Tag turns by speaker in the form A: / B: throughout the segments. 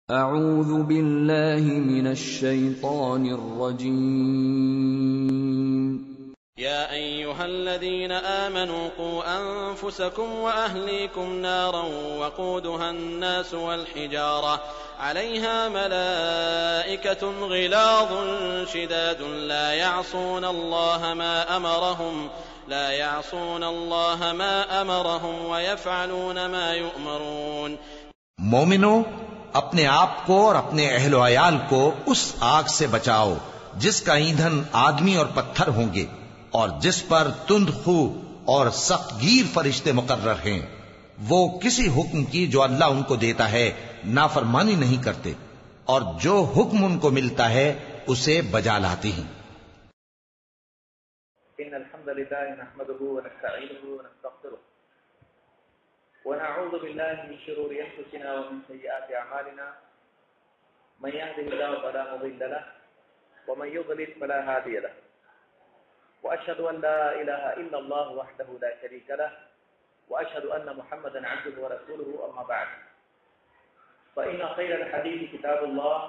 A: اعوذ باللہ من الشیطان الرجیم
B: يا أيها الذين آمنوا قوا أنفسكم وأهليكم نارا وقودها الناس والحجارة عليها ملائكة غلاظ شداد لا يعصون الله ما أمرهم ويفعلون ما يؤمرون۔
C: مومنو، اپنے آپ کو اور اپنے اہل و عیال کو اس آگ سے بچاؤ جس کا ایندھن آدمی اور پتھر ہوں گے، اور جس پر تند خو اور سخت گیر فرشتے مقرر ہیں۔ وہ کسی حکم کی جو اللہ ان کو دیتا ہے نافرمانی نہیں کرتے، اور جو حکم ان کو ملتا ہے اسے بجا لاتے ہیں۔
D: إن الحمد لله نحمده ونستعينه ونستغفره ونعوذ بالله من شرور أنفسنا ومن سيئات أعمالنا من يهده الله فلا مضل له ومن يضلل فلا هادي له وأشهد أن لا إله إلا الله وحده لا شريك له وأشهد أن محمدا عبده ورسوله أما بعد فإن خير الحديث كتاب الله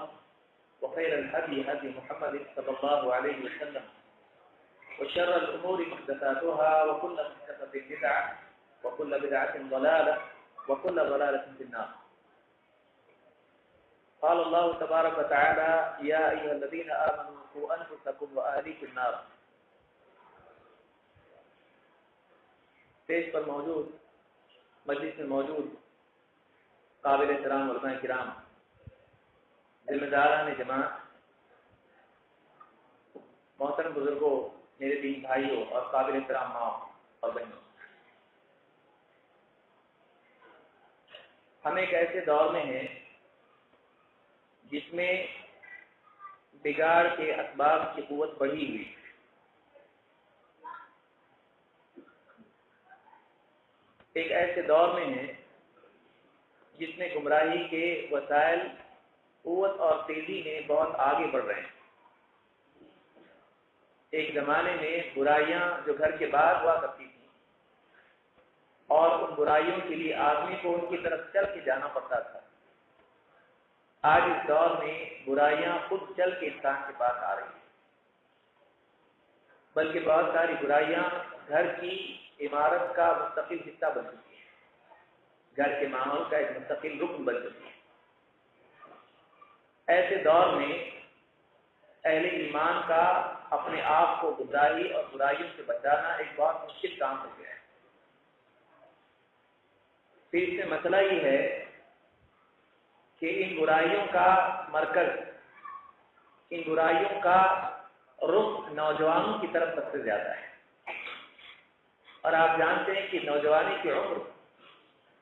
D: وخير الهدي هدي محمد صلى الله عليه وسلم وشر الأمور محدثاتها وكل محدثة بدعة وكل بدعة ضلالة وكل ضلالة في النار۔ قال الله تبارك وتعالى يا أيها الذين آمنوا قوا أنفسكم وأهليكم نارا۔ پیش پر موجود مجلس میں موجود قابل احترام علماء کرام، ذمہ داران جماعت، محترم بزرگوں، میرے دین بھائیوں اور قابل احترام ماں اور بہنوں، ہم ایک ایسے دور میں ہیں جس میں بگاڑ کے اسباب کی قوت بڑھی ہوئی، ایک ایسے دور میں ہیں جس میں گمراہی کے وسائل قوت اور تیزی میں بہت آگے بڑھ رہے ہیں۔ ایک زمانے میں برائیاں جو گھر کے باہر ہوا کرتی تھیں اور ان برائیوں کے لیے آدمی کو ان کی طرف چل کے جانا پڑتا تھا، آج اس دور میں برائیاں خود چل کے انسان کے پاس آ رہی ہیں، بلکہ بہت ساری برائیاں گھر کی عمارت کا مستقل حصہ بن چکی ہے، گھر کے ماحول کا ایک مستقل رکن بن چکی ہے۔ ایسے دور میں اہل ایمان کا اپنے آپ کو گمراہی اور برائیوں سے بچانا ایک بہت مشکل کام ہو گیا ہے۔ پھر اس میں مسئلہ یہ ہے کہ ان برائیوں کا مرکز، ان برائیوں کا رخ نوجوانوں کی طرف سب سے زیادہ ہے، اور آپ جانتے ہیں کہ نوجوانی کی عمر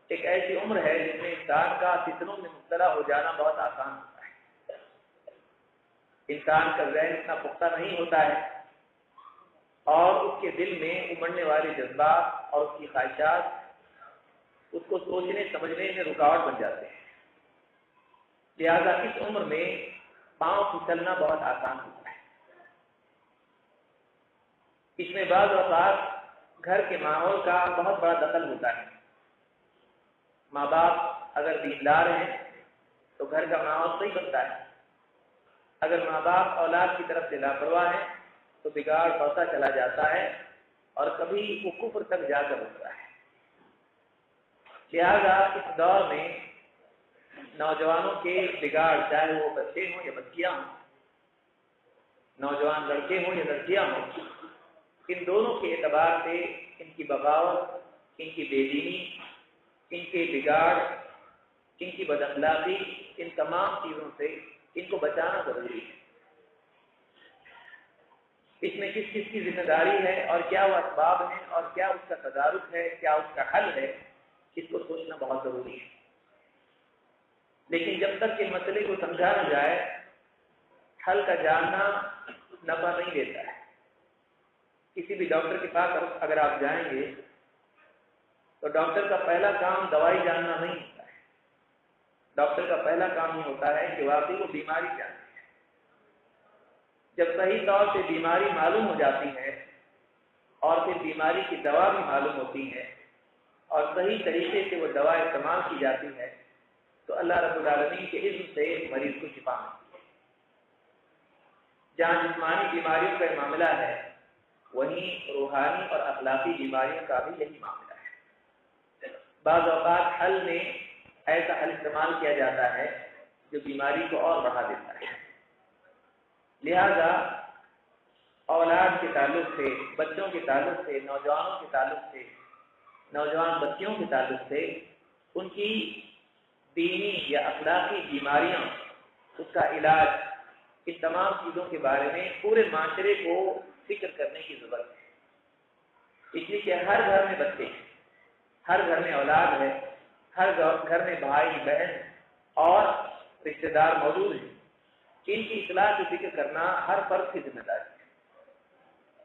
D: ایک ایسی عمر ہے جس میں انسان کا فتنوں میں مبتلا ہو جانا بہت آسان ہوتا ہے۔ انسان کا ذہن اتنا پختہ نہیں ہوتا ہے اور اس کے دل میں امڑنے والے جذبات اور اس کی خواہشات اس کو سوچنے سمجھنے میں رکاوٹ بن جاتے ہیں، لہذا اس عمر میں پاؤں پھسلنا بہت آسان ہوتا ہے۔ اس میں بعض اوقات گھر کے ماحول کا بہت بڑا دخل ہوتا ہے۔ ماں باپ اگر دیندار ہیں تو گھر کا ماحول صحیح بنتا ہے، اگر ماں باپ اولاد کی طرف سے لاپرواہ ہیں تو بگاڑ بڑھتا چلا جاتا ہے اور کبھی وہ کفر تک جا کر رکتا ہے۔ لہذا اس دور میں نوجوانوں کے بگاڑ، چاہے وہ بچے ہوں یا بچیاں ہوں، نوجوان لڑکے ہوں یا لڑکیاں ہوں، ان دونوں کے اعتبار سے ان کی بغاوت، ان کی بے دینی، ان کے بگاڑ، ان کی بد اخلاقی، ان تمام چیزوں سے ان کو بچانا ضروری ہے۔ اس میں کس کس کی ذمہ داری ہے اور کیا وہ اسباب ہیں اور کیا اس کا تدارک ہے، کیا اس کا حل ہے، اس کو سوچنا بہت ضروری ہے۔ لیکن جب تک کہ مسئلے کو سمجھا نہ جائے، حل کا جاننا نفع نہیں دیتا ہے۔ کسی بھی ڈاکٹر کے پاس اگر آپ جائیں گے تو ڈاکٹر کا پہلا کام دوائی جاننا نہیں ہوتا ہے، ڈاکٹر کا پہلا کام یہ ہوتا ہے کہ واقعی وہ بیماری کیا ہے۔ جب صحیح طور سے بیماری معلوم ہو جاتی ہے اور پھر بیماری کی دوا بھی معلوم ہوتی ہے اور صحیح طریقے سے وہ دوا استعمال کی جاتی ہے تو اللہ رب العالمین کے علم سے مریض کو شفا ملتی ہے۔ جہاں جسمانی بیماریوں کا معاملہ ہے وہیں روحانی اور اخلاقی بیماریوں کا بھی یہی معاملہ ہے۔ بعض اوقات حل میں ایسا حل استعمال کیا جاتا ہے جو بیماری کو اور بڑھا دیتا ہے۔ لہذا اولاد کے تعلق سے، بچوں کے تعلق سے، نوجوانوں کے تعلق سے، نوجوان بچیوں کے تعلق سے ان کی دینی یا اخلاقی بیماریاں، اس کا علاج، ان تمام چیزوں کے بارے میں پورے معاشرے کو فکر کرنے کی ضرورت ہے۔ اس لیے کہ ہر گھر میں بچے ہیں، ہر گھر میں اولاد ہے، ہر گھر میں بھائی بہن اور رشتے دار موجود ہیں۔ ان کی اصلاح کی فکر کرنا ہر فرد کی ذمہ داری ہے۔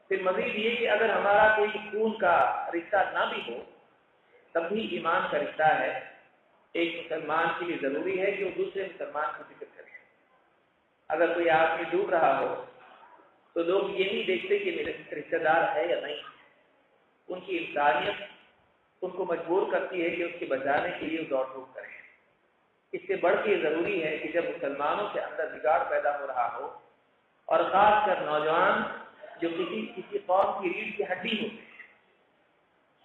D: پھر مزید یہ کہ اگر ہمارا کوئی خون کا رشتہ نہ بھی ہو تب بھی ایمان کا رشتہ ہے۔ ایک مسلمان کے لیے ضروری ہے کہ وہ دوسرے مسلمان کی فکر کرے۔ اگر کوئی آدمی ڈوب رہا ہو تو لوگ یہ نہیں دیکھتے کہ میرے رشتہ دار ہے یا نہیں، ان کی انسانیت ان کو مجبور کرتی ہے کہ اس کے بچانے کے لیے دوڑ دھوپ کریں۔ اس سے بڑھ کے ضروری ہے کہ جب مسلمانوں کے اندر بگاڑ پیدا ہو رہا ہو، اور خاص کر نوجوان جو کسی قوم کی ریڑھ کی ہڈی ہوتے ہیں،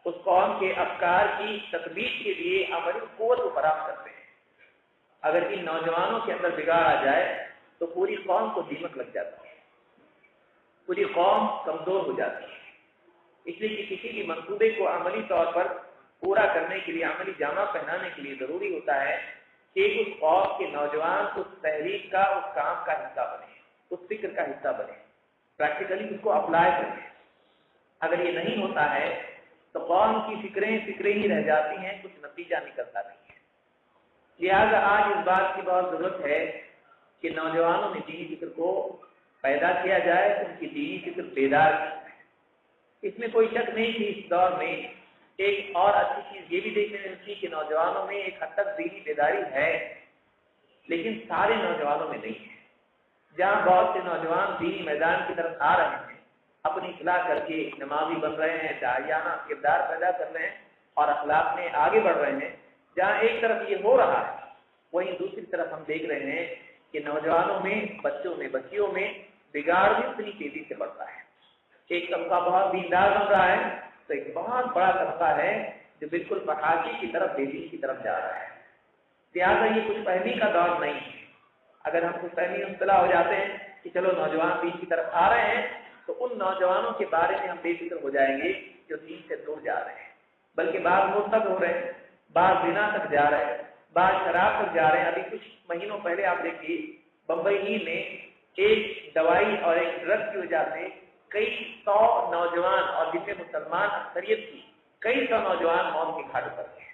D: اس قوم کے افکار کی تثبیت کے لیے عملی قوت کو فراہم کرتے ہیں، اگر ان نوجوانوں کے اندر بگاڑ آ جائے تو پوری قوم کو دیمک لگ جاتی ہے، پوری قوم کمزور ہو جاتی ہے۔ اس لیے کہ کسی بھی منصوبے کو عملی طور پر پورا کرنے کے لیے، عملی جامہ پہنانے کے لیے ضروری ہوتا ہے کہ اس قوم کے نوجوان اس تحریک کا، اس کام کا حصہ بنے، اس فکر کا حصہ بنے، پریکٹیکلی اس کو اپلائی کریں۔ اگر یہ نہیں ہوتا ہے تو قوم کی فکریں ہی رہ جاتی ہیں، کچھ نتیجہ نکلتا نہیں ہے۔ لہذا آج اس بات کی بہت ضرورت ہے کہ نوجوانوں میں دینی فکر کو پیدا کیا جائے، ان کی دینی فکر بیدار کی جائے۔ اس میں کوئی شک نہیں کہ اس دور میں ایک اور اچھی چیز یہ بھی دیکھنے میں ملتی کہ نوجوانوں میں ایک حد تک دینی بیداری ہے، لیکن سارے نوجوانوں میں نہیں ہے۔ جہاں بہت سے نوجوان دینی میدان کی طرف آ رہے ہیں، اپنی اصلاح کر کے نمازی بن رہے ہیں، داعیانہ کردار پیدا کر رہے ہیں اور اخلاق میں آگے بڑھ رہے ہیں، جہاں ایک طرف یہ ہو رہا ہے وہیں دوسری طرف ہم دیکھ رہے ہیں کہ نوجوانوں میں، بچوں میں، بچیوں میں بگاڑ بھی اتنی تیزی سے بڑھتا ہے۔ ایک طبقہ بہت دیندار بن رہا ہے تو ایک بہت بڑا طبقہ ہے جو بالکل فحاشی کی طرف، بے دینی کی طرف جا رہا ہے۔ لہٰذا یہ کچھ فہمی کا دور نہیں ہے۔ اگر ہم کچھ فہمی مبتلا ہو جاتے ہیں کہ چلو نوجوان دین کی طرف آ رہے ہیں تو ان نوجوانوں کے بارے میں ہم بے فکر ہو جائیں گے جو دین سے دور جا رہے ہیں، بلکہ بعض مرتد ہو رہے ہیں، بعض زنا تک جا رہے ہیں، بعض شراب تک جا رہے ہیں۔ ابھی کچھ مہینوں پہلے آپ دیکھیے بمبئی ہی میں ایک دوائی اور ایک ڈرگ کی وجہ سے کئی سو نوجوان، اور جن میں مسلمان اکثریت کی، کئی سو نوجوان موت کے گھاٹ پر گئے۔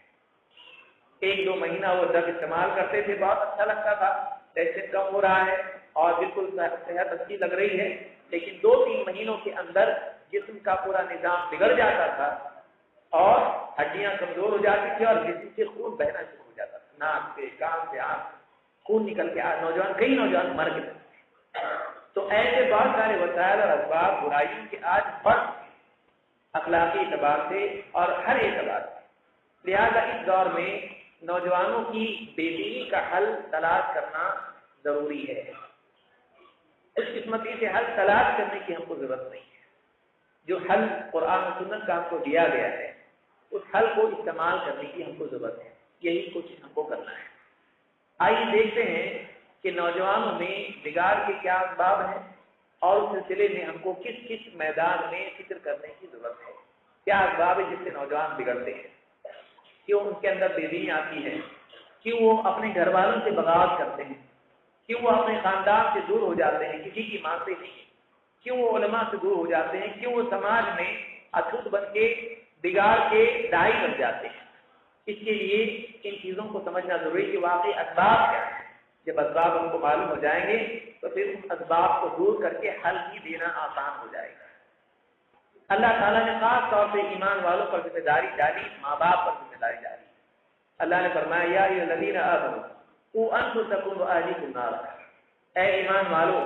D: ایک دو مہینہ وہ ڈرگ استعمال کرتے تھے، بہت اچھا لگتا تھا، ٹینشن کم ہو رہا ہے اور بالکل صحت اچھی لگ رہی ہے، لیکن 2-3 مہینوں کے اندر جسم کا پورا نظام بگڑ جاتا تھا اور ہڈیاں کمزور ہو جاتی تھی اور جسم سے خون بہنا شروع ہو جاتا تھا، ناک سے، کان سے، آنکھ خون نکل کے کئی نوجوان مر گئے۔ تو ایسے بہت سارے وسائل اور اسباب برائیوں کے آج بڑھ اخلاقی اعتبار سے اور ہر اعتبار سے۔ لہذا اس دور میں نوجوانوں کی بے دینی کا حل تلاش کرنا ضروری ہے۔ اس قسمتی سے حل تلاش کرنے کی ہم کو ضرورت نہیں ہے۔ جو حل قرآن و سنت کا ہم کو دیا گیا ہے اس حل کو استعمال کرنے کی ہم کو ضرورت ہے، یہی کوشش ہم کو کرنا ہے۔ آئیے دیکھتے ہیں کہ نوجوانوں میں بگاڑ کے کیا اسباب ہیں اور اس سلسلے میں ہم کو کس کس میدان میں فکر کرنے کی ضرورت ہے۔ کیا اسباب ہے جس سے نوجوان بگڑتے ہیں؟ کیوں ان کے اندر بے دینی آتی ہے؟ کیوں وہ اپنے گھر والوں سے بغاوت کرتے ہیں؟ کیوں وہ اپنے خاندان سے دور ہو جاتے ہیں، کسی کی مانتے نہیں؟ کیوں وہ علماء سے دور ہو جاتے ہیں؟ کیوں وہ سماج میں اچھوت بن کے بگاڑ کے داعی بن جاتے ہیں؟ اس کے لیے ان چیزوں کو سمجھنا ضروری کہ واقعی اسباب کیا ہے۔ جب اسباب ہم کو معلوم ہو جائیں گے تو پھر اس اسباب کو دور کر کے حل ہی دینا آسان ہو جائے گا۔ اللہ تعالیٰ نے خاص طور سے ایمان والوں پر ذمہ داری ڈالی، ماں باپ پر ذمہ داری ڈالی۔ اللہ نے فرمایا یا ایھا الذین آمنوا قوا انفسکم واہلیکم نارا، اے ایمان والو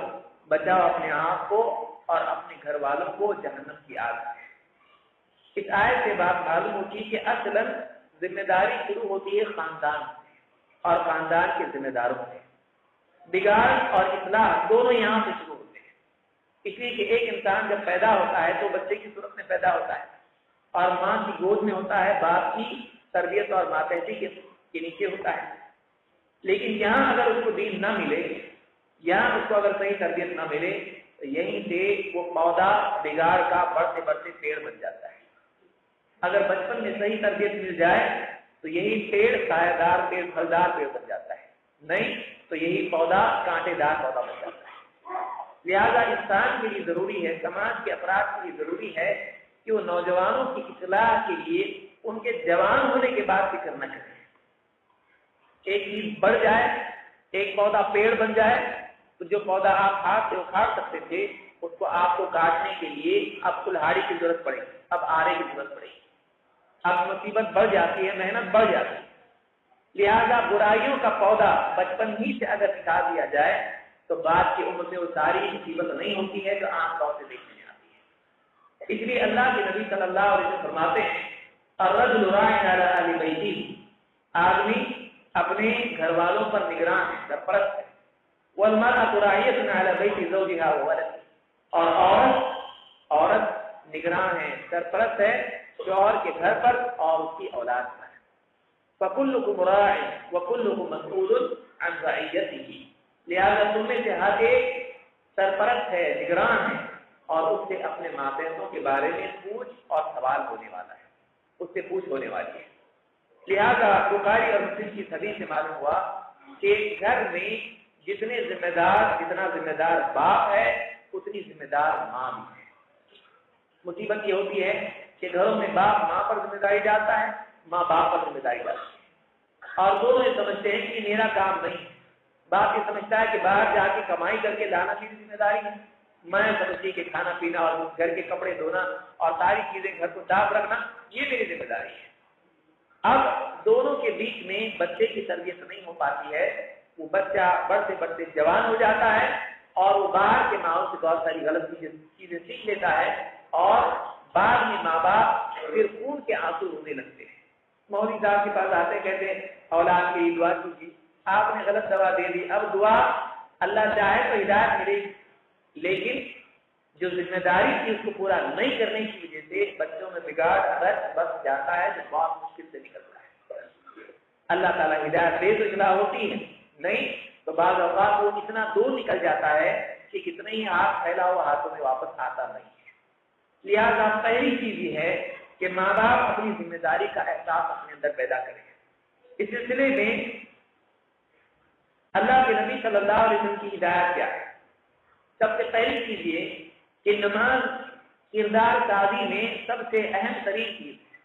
D: بچاؤ اپنے آپ کو اور اپنے گھر والوں کو جہنم کی آگ سے۔ اس آیت سے بات معلوم ہوتی ہے کہ اصلاً ذمہ داری شروع ہوتی ہے خاندان سے۔ اور خاندان کے ذمہ داروں سے۔ بگاڑ اور اصلاح دونوں یہاں سے شروع ہوتے ہیں، اس لیے کہ ایک انسان جب پیدا ہوتا ہے تو بچے کی صورت میں پیدا ہوتا ہے اور ماں کی گود میں ہوتا ہے، باپ کی تربیت اور ماتحتی کے نیچے ہوتا ہے۔ لیکن یہاں اگر اس کو دین نہ ملے، یہاں اس کو اگر صحیح تربیت نہ ملے تو یہیں سے وہ پودا بگاڑ کا بڑھتے بڑھتے پیڑ بن جاتا ہے۔ اگر بچپن میں صحیح تربیت مل جائے تو یہی پیڑ سایہ دار پیڑ، پھلدار پیڑ بن جاتا ہے، نہیں تو یہی پودا کانٹے دار پودا بن جاتا ہے۔ لہذا انسان کے لیے ضروری ہے، سماج کے افراد کے لیے ضروری ہے کہ وہ نوجوانوں کی اصلاح کے لیے ان کے جوان ہونے کے بعد فکر نہ کریں۔ ایک چیز بڑھ جائے، ایک پودا پیڑ بن جائے تو جو پودا آپ ہاتھ سے اکھاڑ سکتے تھے اس کو آپ کو کاٹنے کے لیے اب کلہاڑی کی ضرورت پڑے گی، اب آرے کی ضرورت پڑے گی، اب مصیبت بڑھ جاتی ہے، محنت بڑھ جاتی ہے۔ لہذا برائیوں کا پودا بچپن ہی سے اگر سکھا دیا جائے تو بعد کی عمر میں وہ ساری مصیبت نہیں ہوتی ہے جو عام طور سے دیکھنے میں آتی ہے۔ اس لیے اللہ کے نبی صلی اللہ علیہ وسلم فرماتے ہیں الرجل راع علی اہل بیتہ، آدمی اپنے گھر والوں پر نگراں ہے، سرپرست ہے۔ والمرأة راعیۃ علی بیت زوجها وولدها، اور عورت نگراں ہے، سرپرست ہے شوہر کے گھر پر اور اس کی اولاد پر۔ فکلکم راع وکلکم مسئول عن رعیتہ، لہذا تم میں سے ہر ایک سرپرست ہے، نگراں ہے اور اس سے اپنے ماتحتوں کے بارے میں پوچھ اور سوال ہونے والا ہے، اس سے پوچھ ہونے والی ہے۔ لہذا بخاری اور مسلم کی حدیث سے معلوم ہوا کہ گھر میں جتنا ذمہ دار باپ ہے اتنی ذمہ دار ماں بھی ہے۔ مصیبت یہ ہوتی ہے کہ گھروں میں باپ ماں پر ذمہ داری ڈالتا ہے، ماں باپ پر ذمہ داری ڈالتی ہے، اور دونوں یہ سمجھتے ہیں کہ یہ میرا کام نہیں ہے۔ باپ یہ سمجھتا ہے کہ باہر جا کے کمائی کر کے لانا میری ذمہ داری ہے، میں سمجھتی کہ کھانا پینا اور گھر کے کپڑے دھونا اور ساری چیزیں گھر کو صاف رکھنا یہ میری ذمہ داری ہے۔ اب دونوں کے بیچ میں بچے کی تربیت نہیں ہو پاتی ہے، وہ بچہ بڑھتے بڑھتے جوان ہو جاتا ہے اور وہ باہر کے ماحول سے بہت ساری غلط چیزیں سیکھ لیتا ہے اور بعد میں ماں باپ پھر خون کے آنسو رونے لگتے ہیں۔ مولوی صاحب کے پاس آتے کہتے ہیں اولاد کے لیے دعا کیجیے، آپ نے غلط دوا دے دی، اب دعا اللہ چاہے تو ہدایت ملے گی، لیکن جو ذمہ داری تھی اس کو پورا نہیں کرنے کی وجہ سے بچوں میں بگاڑ رچ بس جاتا ہے جو بہت مشکل سے نکلتا ہے۔ اللہ تعالیٰ ہدایت دے تو اصلاح ہوتی ہے، نہیں تو بعض اوقات وہ اتنا دور نکل جاتا ہے کہ کتنے ہی ہاتھ پھیلا ہوا ہاتھوں میں واپس آتا نہیں ہے۔ لہٰذا پہلی چیز یہ ہے کہ ماں باپ اپنی ذمہ داری کا احساس اپنے اندر پیدا کریں۔ اس سلسلے میں اللہ کے نبی صلی اللہ علیہ وسلم کی ہدایت کیا ہے؟ سب سے پہلی چیز یہ کہ نماز کردار سازی میں سب سے اہم ترین چیز ہے۔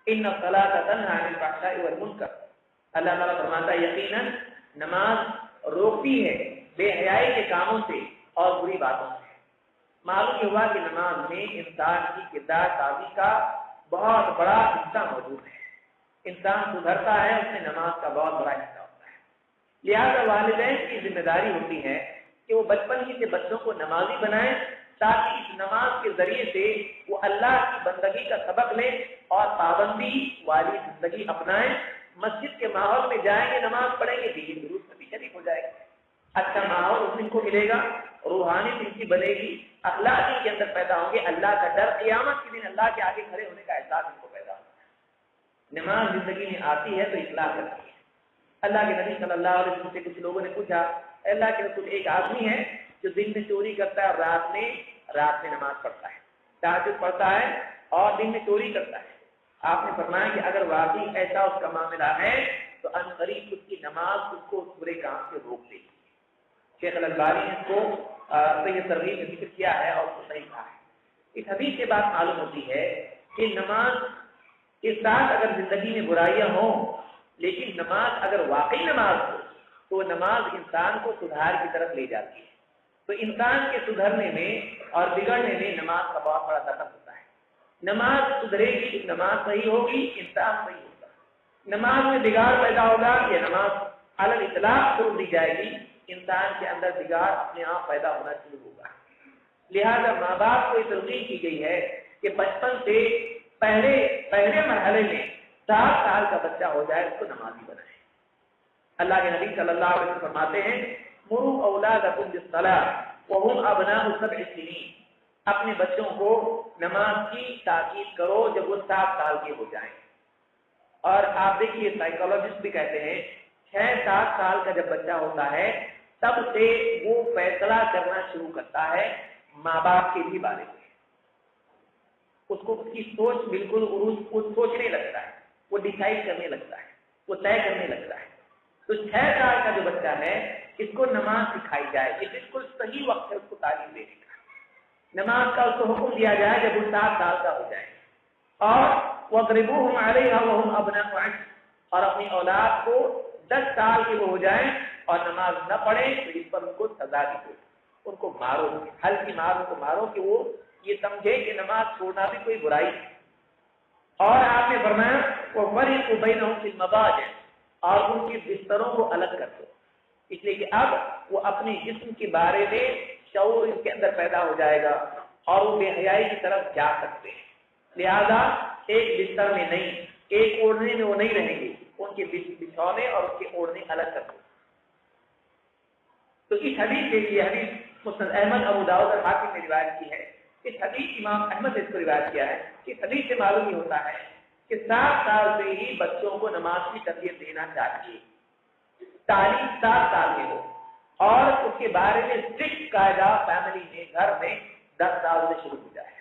D: ان الصلاۃ تنہی عن الفحشاء والمنکر، اللہ تعالیٰ فرماتا ہے یقیناً نماز روکتی ہے بے حیائی کے کاموں سے اور بری باتوں سے۔ معلوم ہوا کہ نماز میں انسان کی کردار سازی کا بہت بڑا حصہ موجود ہے۔ انسان سدھرتا ہے اس میں نماز کا بہت بڑا حصہ ہوتا ہے۔ لہذا والدین کی ذمہ داری ہوتی ہے کہ وہ بچپن ہی سے بچوں کو نمازی بنائیں تاکہ اس نماز کے ذریعے سے وہ اللہ کی بندگی کا سبق لیں اور پابندی والی زندگی اپنائیں۔ مسجد کے ماحول میں جائیں گے، نماز پڑھیں گے، دین دروس میں بھی شریک ہو جائے گا، اچھا ماحول اس دن کو ملے گا، روحانی زندگی بنے گی، اخلاق ان کے اندر پیدا ہوں گے، اللہ کا ڈر، قیامت کے دن اللہ کے آگے کھڑے ہونے کا احساس ان کو پیدا ہوگا۔ نماز زندگی میں آتی ہے تو اصلاح کرتی ہے۔ اللہ کے نبی صلی اللہ علیہ وسلم سے کچھ لوگوں نے پوچھا اللہ کے رسول ایک آدمی ہے جو دن میں چوری کرتا ہے اور رات میں نماز پڑھتا ہے، تہجد پڑھتا ہے اور دن میں چوری کرتا ہے۔ آپ نے فرمایا کہ اگر واقعی ایسا اس کا معاملہ ہے تو عنقریب اس کی نماز اس کو اس برے کام سے روک دے گی۔ شیخ الالبانی نے اس کو صحیح ترغیب میں ذکر کیا ہے اور اس کو صحیح کہا ہے۔ اس حدیث سے بات معلوم ہوتی ہے کہ نماز کے ساتھ اگر زندگی میں برائیاں ہوں لیکن نماز اگر واقعی نماز ہو تو نماز انسان کو سدھار کی طرف لے جاتی ہے۔ تو انسان کے سدھرنے میں اور بگڑنے میں نماز کا بہت بڑا دخل ہوتا ہے۔ نماز سدھرے گی، نماز صحیح ہوگی، انسان صحیح ہوگا۔ نماز میں بگاڑ پیدا ہوگا یا نماز علی الاطلاق چھوڑ دی جائے گی، انسان کے اندر بگاڑ اپنے آپ پیدا ہونا شروع ہوگا۔ لہذا ماں باپ کو یہ ترغیب کی گئی ہے کہ بچپن سے پہلے مرحلے میں 7 سال کا بچہ ہو جائے اس کو نمازی بنائے۔ اللہ کے نبی صلی اللہ علیہ وسلم فرماتے ہیں مروا اولادکم بالصلاۃ وهم ابناء 7 سنین، اپنے بچوں کو نماز کی تاکید کرو جب وہ 7 سال کے ہو جائیں۔ اور آپ دیکھیے سائیکالوجسٹ بھی کہتے ہیں 6-7 سال کا جب بچہ ہوتا ہے تب سے وہ فیصلہ کرنا شروع کرتا ہے ماں باپ کے بھی بارے میں، اس کو اس کی سوچ بالکل وہ سوچنے لگتا ہے، وہ ڈیسائیڈ کرنے لگتا ہے، وہ طے کرنے لگتا ہے۔ تو 6 سال کا جو بچہ ہے اس کو نماز سکھائی جائے، یہ بالکل صحیح وقت ہے اس کو تعلیم دینے کا۔ نماز کا اس کو حکم دیا جائے جب وہ 7 سال کا ہو جائے، اور وَاضْرِبُوهُمْ عَلَيْهَا وَهُمْ أَبْنَاءُ 10، اور اپنی اولاد کو 10 سال کے وہ ہو جائیں اور نماز نہ پڑھے تو اس پر ان کو سزا دی دو، ان کو مارو، ہلکی مار ان کو مارو کہ وہ یہ سمجھے کہ نماز چھوڑنا بھی کوئی برائی ہے۔ اور آپ نے فرمایا وَفَرِّقُوا بَيْنَهُمْ فِي الْمَضَاجِعِ، اور ان کے بستروں کو الگ کر دو، اس لیے کہ اب وہ اپنے جسم کے بارے میں شعور ان کے اندر پیدا ہو جائے گا اور وہ بے حیائی کی طرف جا سکتے ہیں، لہذا ایک بستر میں نہیں، ایک اوڑھنے میں وہ نہیں رہیں گے، ان کے بچھونے اور ان کے اوڑھنے الگ کر دو۔ تو اس حدیث کے لیے حدیث مسند احمد ابو داؤد اور حاکم نے روایت کی ہے، اس حدیث امام احمد نے اس کو روایت کیا ہے کہ اس حدیث سے معلوم ہی ہوتا ہے کہ 7 سال سے ہی بچوں کو نماز کی تربیت دینا چاہیے، تعلیم 7 سال میں ہو، اور اس کے بارے میں اسٹرکٹ قاعدہ فیملی میں گھر میں 10 سال سے شروع ہو جائے،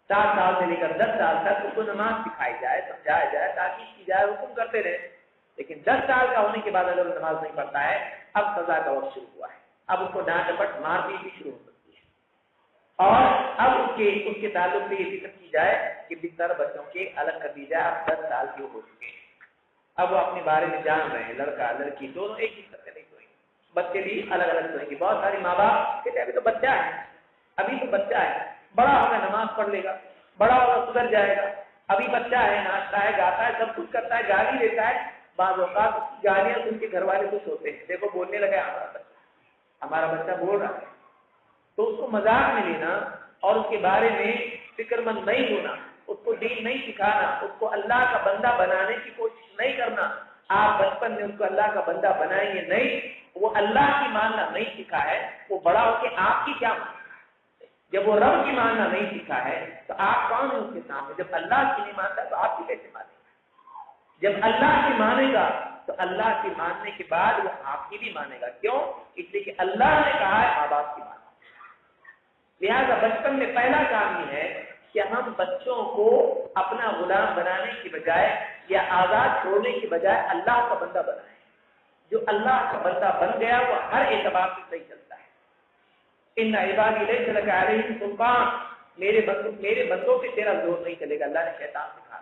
D: 7 سال سے لے کر 10 سال تک اس کو نماز سکھائی جائے، سمجھایا جائے، تاکید کی جائے، حکم کرتے رہے۔ لیکن 10 سال کا ہونے کے بعد اگر وہ نماز نہیں پڑھتا ہے اب سزا کا وقت شروع ہوا ہے، اب اس کو ڈانٹ ڈپٹ مار پیٹ بھی شروع ہو سکتی ہے، اور اب اس کے تعلق سے یہ فکر کی جائے کہ بستر بچوں کے الگ کر دی جائے، اب 10 سال کے ہو چکے ہیں، اب وہ اپنے بارے میں جان رہے ہیں، لڑکا لڑکی دونوں ایک بستر میں نہیں سوئیں گے، بچے بھی الگ الگ سوئیں گے۔ بہت ساری ماں باپ کہتے ہیں ابھی تو بچہ ہے، ابھی تو بچہ ہے، بڑا ہوگا نماز پڑھ لے گا، بڑا ہوگا سدھر جائے گا، ابھی بچہ ہے، ناچتا ہے، گاتا ہے، سب کچھ کرتا ہے، گالی دیتا ہے، بعض اوقات گالیاں سن کے گھر والے خوش ہوتے ہیں، دیکھو بولنے لگا ہمارا بچہ بول رہا ہے، تو اس کو مذاق میں لینا اور اس کے بارے میں فکر مند نہیں ہونا، اس کو دین نہیں سکھانا، اس کو اللہ کا بندہ بنانے کی کوشش نہیں کرنا۔ آپ بچپن میں اس کو اللہ کا بندہ بنائیں گے نہیں، وہ اللہ کی ماننا نہیں سیکھا ہے، وہ بڑا ہو کے آپ کی کیا ماننا ہے؟ جب وہ رب کی ماننا نہیں سیکھا ہے تو آپ کون ہیں اس کے سامنے؟ جب اللہ کی نہیں مانتا تو آپ کی کیسے مانے گا؟ جب اللہ کی مانے گا تو اللہ کی ماننے کے بعد وہ آپ کی بھی مانے گا، کیوں؟ اس لیے کہ اللہ نے کہا ہے ماں باپ کی ماننا۔ لہذا بچپن میں پہلا کام یہ ہے کہ ہم بچوں کو اپنا غلام بنانے کی بجائے یا آزاد چھوڑنے کی بجائے اللہ کا بندہ بنائیں۔ جو اللہ کا بندہ بن گیا وہ ہر اعتبار سے صحیح چلتا ہے۔ ان عبادی لیس لک علیہم سلطان، میرے بندوں پہ تیرا زور نہیں چلے گا، اللہ نے شیطان سے کہا۔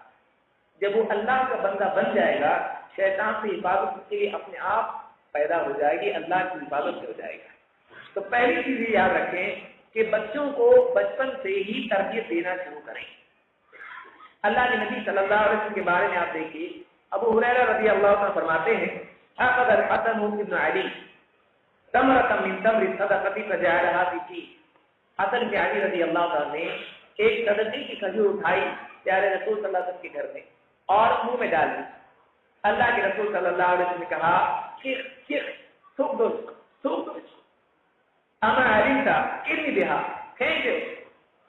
D: جب وہ اللہ کا بندہ بن جائے گا شیطان سے حفاظت کے لیے اپنے آپ پیدا ہو جائے گی، اللہ کی حفاظت سے ہو جائے گا۔ تو پہلی چیز یہ یاد رکھیں کہ بچوں کو بچپن سے ہی تربیت دینا شروع کریں۔ اللہ کے نبی صلی اللہ علیہ وسلم کے بارے میں آپ دیکھیے، ابو ہریرہ رضی اللہ عنہ فرماتے ہیں اخذ الحسن بن علی تمرۃ من تمر الصدقۃ فجعلها في فيه، حسن بن علی رضی اللہ عنہ نے ایک صدقے کی کھجور اٹھائی پیارے رسول صلی اللہ علیہ وسلم کے گھر میں اور منہ میں ڈال دی۔ اللہ کے رسول صلی اللہ علیہ وسلم نے کہا تھوک دو اما علمت ارمی بها،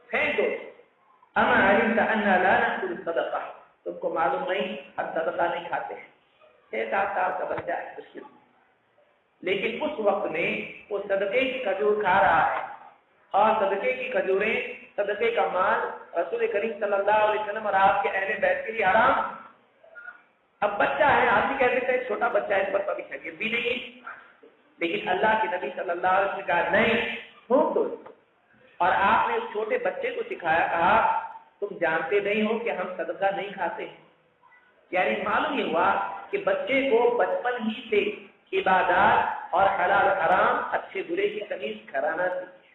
D: پھینک دو اما علمت انا لا ناكل الصدقہ، تم کو معلوم نہیں ہم صدقہ نہیں کھاتے ہیں۔ 6-7 سال کا بچہ ہے مشکل، لیکن اس وقت میں وہ صدقے کی کھجور کھا رہا ہے، اور صدقے کی کھجوریں، صدقے کا مال رسول کریم صلی اللہ علیہ وسلم اور آپ کے اہل بیت کے لیے حرام۔ اب بچہ ہے، آپ بھی کہتے تھے چھوٹا بچہ ہے، اس پر کبھی شریعت بھی نہیں، لیکن اللہ کے نبی صلی اللہ علیہ وسلم نے کہا نہیں، پھونک دو۔ اور آپ نے اس چھوٹے بچے کو سکھایا، کہا تم جانتے نہیں ہو کہ ہم صدقہ نہیں کھاتے ہیں۔ یعنی معلوم یہ ہوا کہ بچے کو بچپن ہی سے عبادات اور حلال حرام، اچھے برے کی تمیز کرانا چاہیے۔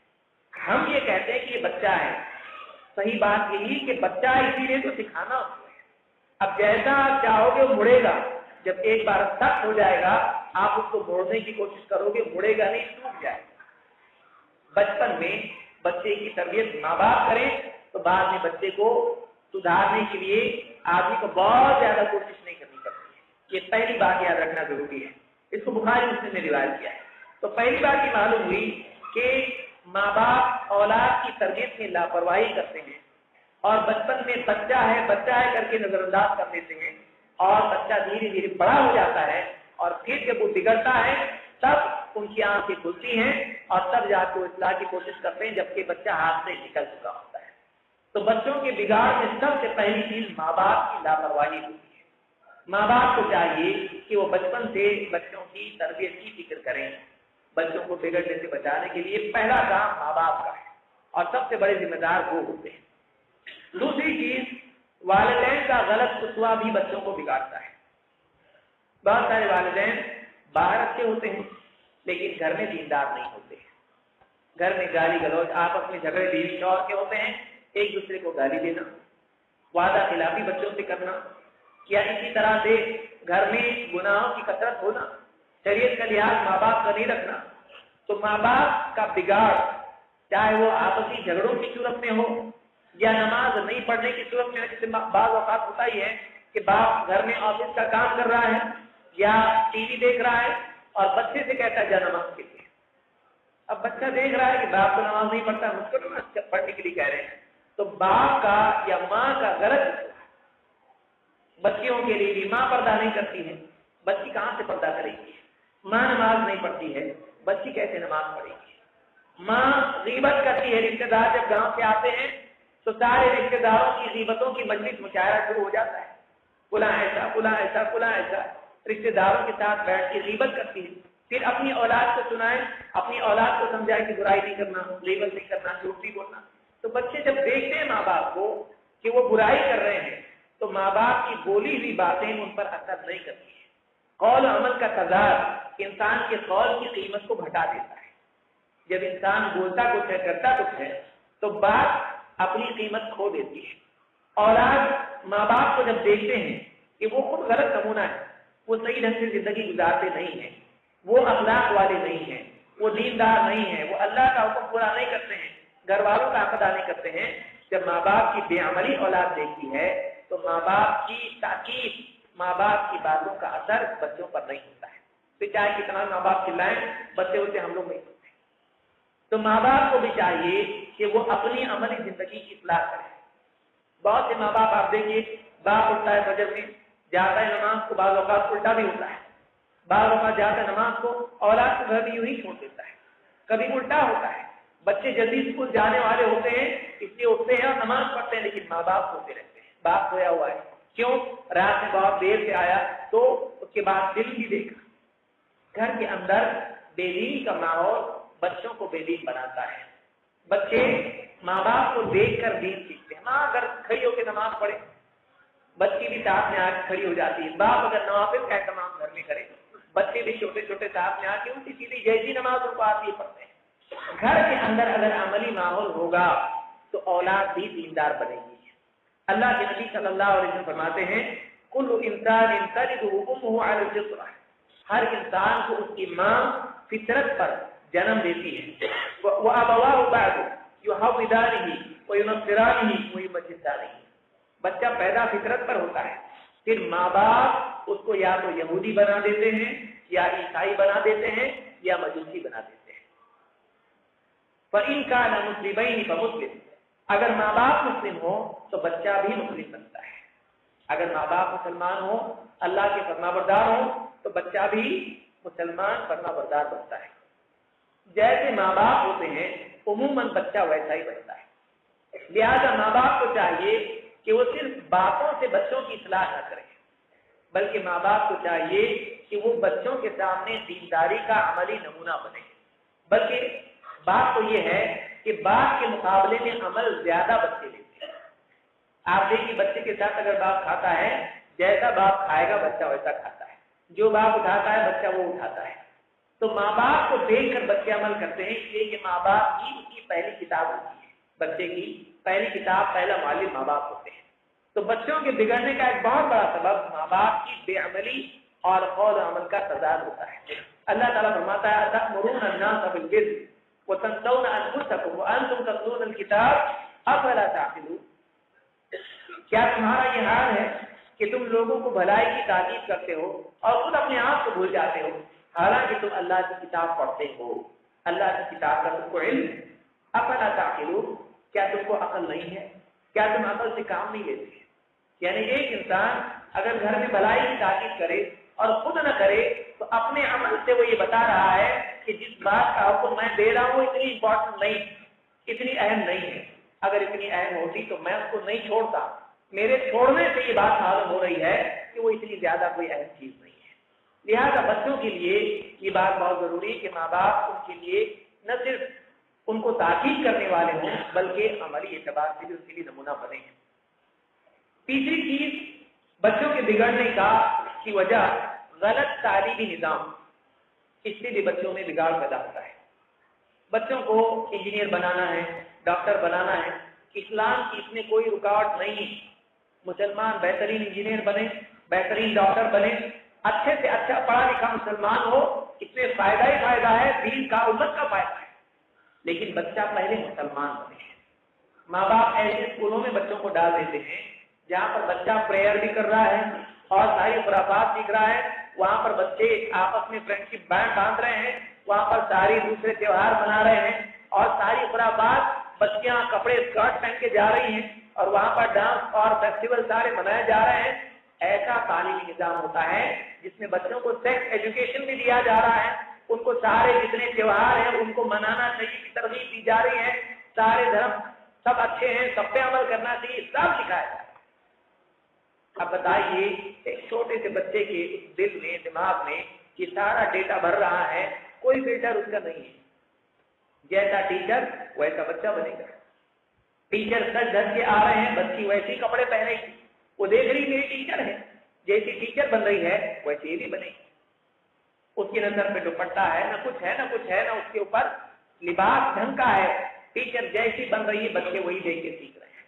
D: ہم یہ کہتے ہیں کہ یہ بچہ ہے، صحیح بات یہی کہ بچہ اسی لیے تو سکھانا ہوتا ہے۔ اب جیسا آپ چاہو گے وہ مڑے گا، جب ایک بار سخت ہو جائے گا آپ اس کو موڑنے کی کوشش کرو گے، مڑے گا نہیں، ٹوٹ جائے گا۔ بچپن میں بچے کی تربیت ماں باپ کریں تو بعد میں بچے کو سدھارنے کے لیے آدمی کو بہت زیادہ کوشش نہیں کرنی پڑتی ہے۔ یہ پہلی بات یاد رکھنا ضروری ہے. اس کو بخاری مسلم نے روایت کیا ہے. تو پہلی بات یہ معلوم ہوئی کہ ماں باپ اولاد کی تربیت میں لاپرواہی کرتے ہیں اور بچپن میں بچہ ہے کر کے نظر انداز کر دیتے ہیں اور بچہ دھیرے دھیرے بڑا ہو جاتا ہے اور پھر جب وہ بگڑتا ہے تب ان کی آنکھیں کھلتی ہیں اور تب جا کے وہ اصلاح کی کوشش کرتے ہیں جبکہ بچہ ہاتھ سے نکل چکا ہوتا ہے. تو بچوں کے بگاڑ میں سب سے پہلی چیز ماں باپ کی لاپرواہی ہوتی ہے. ماں باپ کو چاہیے کہ وہ بچپن سے بچوں کی تربیت کی فکر کریں. بچوں کو بگڑنے سے بچانے کے لیے پہلا کام ماں باپ کا ہے اور سب سے بڑے ذمہ دار وہ ہوتے ہیں. دوسری چیز والدین کا غلط اسوا بھی بچوں کو بگاڑتا ہے. بہت سارے والدین باہر اچھے ہوتے ہیں لیکن گھر میں دیندار نہیں ہوتے. گھر میں گالی گلوچ آپس میں جھگڑے بیوی شوہر کے ہوتے ہیں. ایک دوسرے کو گالی دینا, وعدہ خلافی بچوں سے کرنا, یا اسی طرح سے گھر میں گناہوں کی کثرت ہونا, شریعت کا لحاظ ماں باپ کا نہیں رکھنا. تو ماں باپ کا بگاڑ چاہے وہ آپسی جھگڑوں کی صورت میں ہو یا نماز نہیں پڑھنے کی صورت میں, جسے بعض اوقات ہوتا ہی ہے کہ باپ گھر میں آفس کا کام کر رہا ہے یا ٹی وی دیکھ رہا ہے اور بچے سے کہتا ہے جا نماز کے لیے. اب بچہ دیکھ رہا ہے کہ باپ کو نماز نہیں پڑھتا, مجھ کو نماز پڑھنے کے لیے کہہ رہے ہیں. تو باپ کا یا ماں کا غلط بچیوں کے لیے بھی ماں پردہ نہیں کرتی ہے, بچی کہاں سے پردہ کرے گی؟ ماں نماز نہیں پڑھتی ہے, بچی کیسے نماز پڑھے گی؟ ماں غیبت کرتی ہے, رشتے دار جب گاؤں سے آتے ہیں تو سارے رشتے داروں کی غیبتوں کی مجلس مشاعرہ شروع ہو جاتا ہے. فلاں ایسا فلاں ایسا فلاں ایسا, رشتے داروں کے ساتھ بیٹھ کے غیبت کرتی ہے. پھر اپنی اولاد کو سنائے, اپنی اولاد کو سمجھائے کہ برائی نہیں کرنا, غیبت نہیں کرنا, جھوٹ نہیں بولنا. تو بچے جب دیکھتے ہیں ماں باپ کو کہ وہ برائی کر رہے ہیں تو ماں باپ کی بولی ہوئی باتیں ان پر اثر نہیں کرتی ہیں. قول و عمل کا تضاد انسان کے قول کی قیمت کو گھٹا دیتا ہے. جب انسان بولتا کچھ ہے کرتا کچھ ہے تو بات اپنی قیمت کھو دیتی ہے. اولاد ماں باپ کو جب دیکھتے ہیں کہ وہ خود غلط نمونہ ہے, وہ صحیح ڈھنگ سے زندگی گزارتے نہیں ہیں, وہ اخلاق والے نہیں ہیں, وہ دیندار نہیں ہیں, وہ اللہ کا حکم پورا نہیں کرتے ہیں, گھر والوں کا حق ادا نہیں کرتے ہیں. جب ماں باپ کی بے عملی اولاد دیکھتی ہے تو ماں باپ کی تاکید, ماں باپ کی باتوں کا اثر بچوں پر نہیں ہوتا ہے. پھر چاہے کتنا ماں باپ چلائیں, بچے ہوتے ہم لوگ نہیں ہوتے. تو ماں باپ کو بھی چاہیے کہ وہ اپنی عملی زندگی کی اصلاح کریں. بہت سے ماں باپ آپ دیکھیے, باپ اٹھتا ہے فجر میں, جاتا ہے نماز کو, بعض اوقات الٹا بھی ہوتا ہے, بعض اوقات جاتا ہے نماز کو, اولاد کو گھر بھی یوں ہی چھوڑ دیتا ہے. کبھی الٹا ہوتا ہے, بچے جلدی اسکول جانے والے ہوتے ہیں اس لیے اٹھتے ہیں اور نماز پڑھتے ہیں, لیکن ماں باپ سوتے رہتے ہیں. باپ سویا ہوا ہے, کیوں؟ رات میں بہت دیر سے آیا تو اس کے بعد دل بھی دیکھا. گھر کے اندر بے دینی کا ماحول بچوں کو بے دین بناتا ہے. بچے ماں باپ کو دیکھ کر دین سیکھتے ہیں. ماں اگر کھڑی ہو کے نماز پڑھے, بچی بھی ساتھ میں آ کے کھڑی ہو جاتی ہے. باپ اگر نوافل کا اہتمام گھر میں کرے, بچے بھی چھوٹے چھوٹے ساتھ میں آ کے اسی سیدھی جیسی نماز ان کو آتی ہے پڑھتے ہیں. گھر کے اندر اگر عملی ماحول ہوگا تو اولاد بھی دیندار بنے گی. اللہ کے نبی صلی اللہ علیہ وسلم فرماتے ہیں کل انسان تلده امه على الفطرة, ہر انسان کو اس کی ماں فطرت پر جنم دیتی ہے. وابواه بعد يهودانه وينصرانه ويمجسانه, بچہ پیدا فطرت پر ہوتا ہے, پھر ماں باپ اس کو یا تو یہودی بنا دیتے ہیں یا عیسائی بنا دیتے ہیں یا مجوسی بنا دیتے ہیں. فَإِنْ كَانَ مُسْلِمَيْنِ فَمُسْلِمٌ, اگر ماں باپ مسلم ہو تو بچہ بھی مسلم بنتا ہے. اگر ماں باپ مسلمان ہو, اللہ کے فرما بردار ہو, تو بچہ بھی مسلمان فرما بردار بنتا ہے. جیسے ماں باپ ہوتے ہیں عموماً بچہ ویسا ہی بنتا ہے. لہذا ماں باپ کو چاہیے کہ وہ صرف باتوں سے بچوں کی اصلاح نہ کریں, بلکہ ماں باپ کو چاہیے کہ وہ بچوں کے سامنے دینداری کا عملی نمونہ بنے. بلکہ بات تو یہ ہے کہ باپ کے مقابلے میں عمل زیادہ بچے لیتے ہیں. آپ دیکھیے بچے کے ساتھ اگر باپ کھاتا ہے, جیسا باپ کھائے گا بچہ ویسا کھاتا ہے. جو باپ اٹھاتا ہے بچہ وہ اٹھاتا ہے. تو ماں باپ کو دیکھ کر بچے عمل کرتے ہیں, اس لیے کہ ماں باپ کی اس کی پہلی کتاب ہوتی ہے. بچے کی پہلی کتاب, پہلا معلم ماں باپ ہوتے ہیں. تو بچوں کے بگڑنے کا ایک بہت بڑا سبب ماں باپ کی بے عملی اور قول و عمل کا تضاد ہوتا ہے. اللہ تعالیٰ فرماتا ہے تأمرون الناس بالبر وتنسون انفسکم وانتم تتلون الکتاب افلا تعقلون, کیا تمہارا یہ حال ہے کہ تم لوگوں کو بھلائی کی تاکید کرتے ہو اور خود اپنے آپ کو بھول جاتے ہو، حالانکہ تم اللہ کی کتاب پڑھتے ہو، اللہ کی کتاب کا تم کو علم ہے۔ افلا تعقلون، کیا تم کو عقل نہیں ہے؟ کیا تم عقل سے کام نہیں لیتے؟ یعنی ایک انسان اگر گھر میں بھلائی کی تاکید کرے اور خود نہ کرے تو اپنے عمل سے وہ یہ بتا رہا ہے کہ جس بات کا حکم میں دے رہا ہوں اتنی امپورٹنٹ نہیں، اتنی اہم نہیں ہے، اگر اتنی اہم ہوتی تو میں اس کو نہیں چھوڑتا، میرے چھوڑنے سے یہ بات معلوم ہو رہی ہے کہ وہ اتنی زیادہ کوئی اہم چیز نہیں ہے۔ لہذا بچوں کے لیے یہ بات بہت ضروری ہے کہ ماں باپ ان کے لیے نہ صرف ان کو تاکید کرنے والے ہوں بلکہ عملی اعتبار سے بھی ان کے لیے نمونہ بنے ہیں۔ تیسری چیز بچوں کے بگڑنے کی وجہ غلط تعلیمی نظام، اس سے بھی بچوں میں بگاڑ پیدا ہوتا ہے۔ بچوں کو انجینئر بنانا ہے، ڈاکٹر بنانا ہے، اسلام کی اس میں کوئی رکاوٹ نہیں ہے۔ مسلمان بہترین انجینئر بنے، بہترین ڈاکٹر بنے، اچھے سے اچھا پڑھا لکھا مسلمان ہو، اس میں فائدہ ہی فائدہ ہے، دین کا امت کا فائدہ ہے، لیکن بچہ پہلے مسلمان بنے۔ ماں باپ ایسے اسکولوں میں بچوں کو ڈال دیتے ہیں جہاں پر بچہ پریئر بھی کر رہا ہے اور ساری خرافات سیکھ رہا ہے، وہاں پر بچے آپس میں فرینڈشپ بینڈ باندھ رہے ہیں، وہاں پر ساری دوسرے تہوار منا رہے ہیں اور ساری خرافات، بچیاں کپڑے اسکرٹ پہن کے جا رہی ہیں اور وہاں پر ڈانس اور فیسٹیول سارے منائے جا رہے ہیں۔ ایسا تعلیمی نظام ہوتا ہے جس میں بچوں کو سیکس ایجوکیشن بھی دیا جا رہا ہے، ان کو سارے جتنے تہوار ہیں ان کو منانا چاہیے کی ترغیب دی جا رہی ہے، سارے دھرم سب اچھے ہیں، سب پہ عمل کرنا چاہیے، سب سکھایا جا رہا ہے۔ اب بتائیے ایک چھوٹے سے بچے کے دل میں، دماغ میں یہ سارا ڈیٹا بھر رہا ہے، کوئی فلٹر اس کا نہیں ہے، جیسا ٹیچر ویسا بچہ بنے گا۔ ٹیچر سج دھج کے آ رہے ہیں، بچی ویسے ہی کپڑے پہنے گی، وہ دیکھ رہی میری ٹیچر ہے، جیسی ٹیچر بن رہی ہے ویسے یہ بھی بنے گی۔ اس کی نظر پہ دوپٹہ ہے، نہ کچھ ہے، نہ کچھ ہے، نہ اس کے اوپر لباس ڈھنگ کا ہے، ٹیچر جیسی بن رہی ہے بچے وہی دیکھ کے سیکھ رہے ہیں۔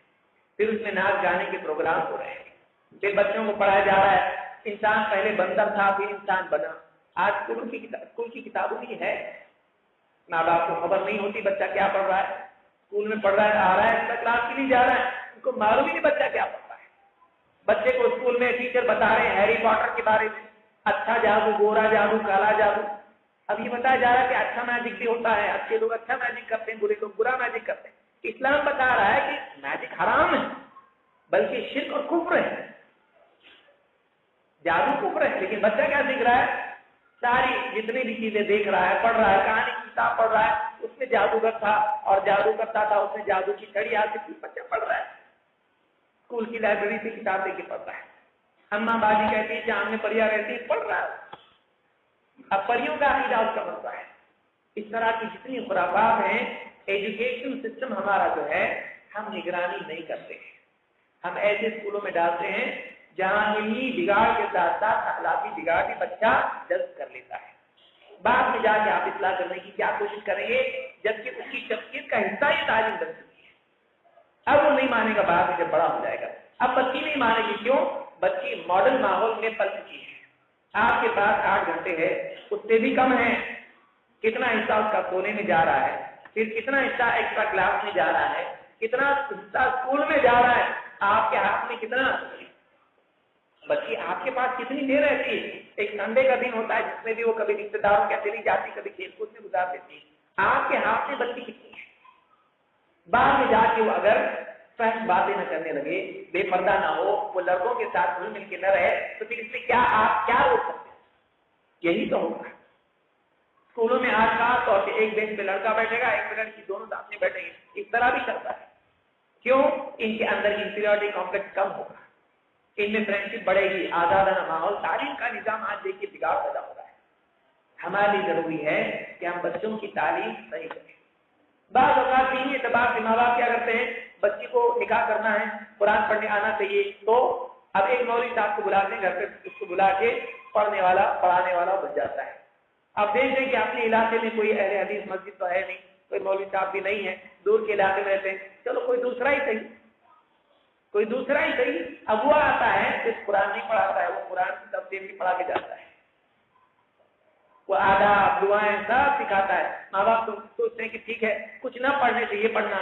D: پھر اس میں ناچ گانے کے پروگرام ہو رہے ہیں، پھر بچوں کو پڑھایا جا رہا ہے، انسان پہلے بندر تھا پھر انسان بنا۔ آج اسکول کی کتابوں میں ہے، ماں باپ کو خبر نہیں ہوتی بچہ کیا پڑھ رہا ہے، اسکول میں پڑھ رہا ہے، آ رہا ہے، ایکسٹرا کلاس کے لیے جا رہا ہے، ان کو معلوم ہی نہیں بچہ کیا پڑھ رہا ہے۔ بچے کو اسکول میں ٹیچر بتا رہے ہیں ہیری پاٹر کے بارے میں، اچھا جادو، گورا جادو، کالا جادو۔ اب یہ بتایا جا رہا ہے کہ اچھا میجک بھی ہوتا ہے، اچھے لوگ اچھا میجک کرتے ہیں، برے لوگ برا میجک کرتے ہیں۔ اسلام بتا رہا ہے کہ میجک حرام ہے، بلکہ شرک اور کفر ہے، جادو کفر ہے، لیکن بچہ کیا سیکھ رہا ہے؟ ساری جتنی بھی چیزیں دیکھ رہا ہے، پڑھ رہا ہے، کہانی کی کتاب پڑھ رہا ہے، اس میں جادوگر تھا اور جادو کرتا تھا، اس نے جادو کی چھڑی حاصل کی، بچہ پڑھ رہا ہے، اسکول کی لائبریری سے کتاب لے کے پڑھتا ہے، اماں باجی کہتی ہے چاند میں پریاں رہتی ہے، پڑھ رہا ہے، اب پریوں کا عقیدہ اس کا بنتا ہے۔ اس طرح کی جتنی خرافات ہیں، ایجوکیشن سسٹم ہمارا جو ہے ہم نگرانی نہیں کرتے ہیں، ہم ایسے اسکولوں میں ڈالتے ہیں جہاں علمی بگاڑ کے ساتھ ساتھ اخلاقی بگاڑ بھی بچہ جذب کر لیتا ہے۔ بعد میں جا کے آپ اصلاح کرنے کی کیا کوشش کریں گے، جبکہ اس کی شخصیت کا حصہ یہ تعلیم بن چکی ہے۔ اب وہ نہیں مانے گا، بعد میں جب بڑا ہو جائے گا، اب بچی نہیں مانے گی، کیوں؟ بچی ماڈرن ماحول میں پل چکی ہے، آپ کے پاس 8 گھنٹے ہے، اس سے بھی کم ہے، کتنا حصہ اس کا سونے میں جا رہا ہے، پھر کتنا حصہ ایکسٹرا کلاس میں جا رہا ہے، کتنا حصہ اسکول میں جا رہا ہے، آپ کے ہاتھ میں کتنا؟ بچی آپ کے پاس کتنی دیر رہتی ہے؟ ایک سنڈے کا دن ہوتا ہے جس میں بھی وہ کبھی رشتے داروں کے چلی جاتی، کبھی کھیل کود میں گزار دیتی ہے، آپ کے ہاتھ میں بچی کتنی ہے؟ بعد میں جا کے وہ اگر فحش باتیں نہ کرنے لگے، بے پردہ نہ ہو، وہ لڑکوں کے ساتھ گھل مل کے نہ رہے، تو پھر اس میں کیا آپ کیا روک سکتے ہیں؟ یہی تو ہوگا۔ اسکولوں میں آج خاص طور پہ ایک بینچ پہ لڑکا بیٹھے گا، ایک پہ لڑکی، دونوں سامنے بیٹھیں گے، اس طرح بھی چلتا ہے، کیوں؟ ان کے اندر انفیریورٹی کمپلیکس کم ہوگا، ان میں فرینڈشپ بڑھے گی، آزادانہ ماحول، تعلیم کا نظام آج دیکھیے بگاڑ پیدا ہو رہا ہے۔ ہمارے لیے ضروری ہے کہ ہم بچوں کی تعلیم صحیح کریں۔ بعض اوقات دینی اعتبار سے ماں باپ کیا کرتے ہیں، بچی کو نکاح کرنا ہے، قرآن پڑھنے آنا چاہیے، تو اب ایک مولوی صاحب کو بلاتے ہیں گھر پہ، اس کو بلا کے پڑھنے والا پڑھانے والا بن جاتا ہے۔ اب دیکھ دیں کہ اپنے علاقے میں کوئی اہل حدیث مسجد تو ہے نہیں، کوئی مولوی صاحب بھی نہیں ہے، دور کے علاقے میں رہتے ہیں، چلو کوئی دوسرا ہی صحیح، کوئی دوسرا ہی صحیح۔ اب وہ آتا ہے صرف قرآن نہیں پڑھاتا ہے، وہ قرآن کی تفسیر بھی پڑھا کے جاتا ہے، وہ آداب دعائیں سب سکھاتا ہے۔ ماں باپ تو سوچتے ہیں کہ ٹھیک ہے کچھ نہ پڑھنے سے یہ پڑھنا،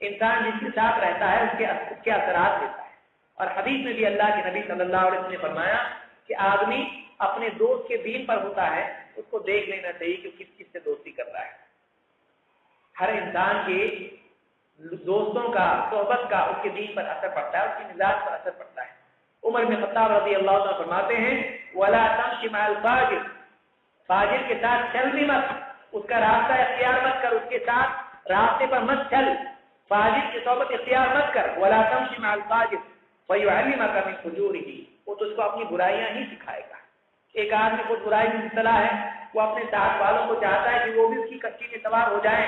D: انسان جس کے ساتھ رہتا ہے اس کے اثرات لیتا ہے. اور حدیث میں بھی اللہ کے نبی صلی اللہ علیہ وسلم نے فرمایا کہ آدمی اپنے دوست کے دین پر ہوتا ہے، اس کو دیکھ لینا چاہیے کہ کس کس سے دوستی کر رہا ہے. ہر انسان کے دوستوں کا، صحبت کا اس کے دین پر اثر پڑتا ہے، اس کے مزاج پر اثر پڑتا ہے. عمر بن خطاب رضی اللہ عنہ فرماتے ہیں وَلَا تَمْشِ مَعَ الْفَاجِرِ، فاجر کے ساتھ چل بھی مت، اس کا راستہ اختیار مت کر، اس کے ساتھ راستے پر مت چل، فاجر کی صحبت اختیار مت کر. وَلَا تَمْشِ مَعَ الْفَاجِرِ فَيُعَلِّمَكَ مِنْ فُجُورِهِ، وہ تو اس کو اپنی برائیاں ہی سکھائے گا. ایک آدمی کو برائی میں مبتلا ہے، وہ اپنے ساتھ والوں کو چاہتا ہے کہ وہ بھی اس کی کچی میں سوار ہو جائیں.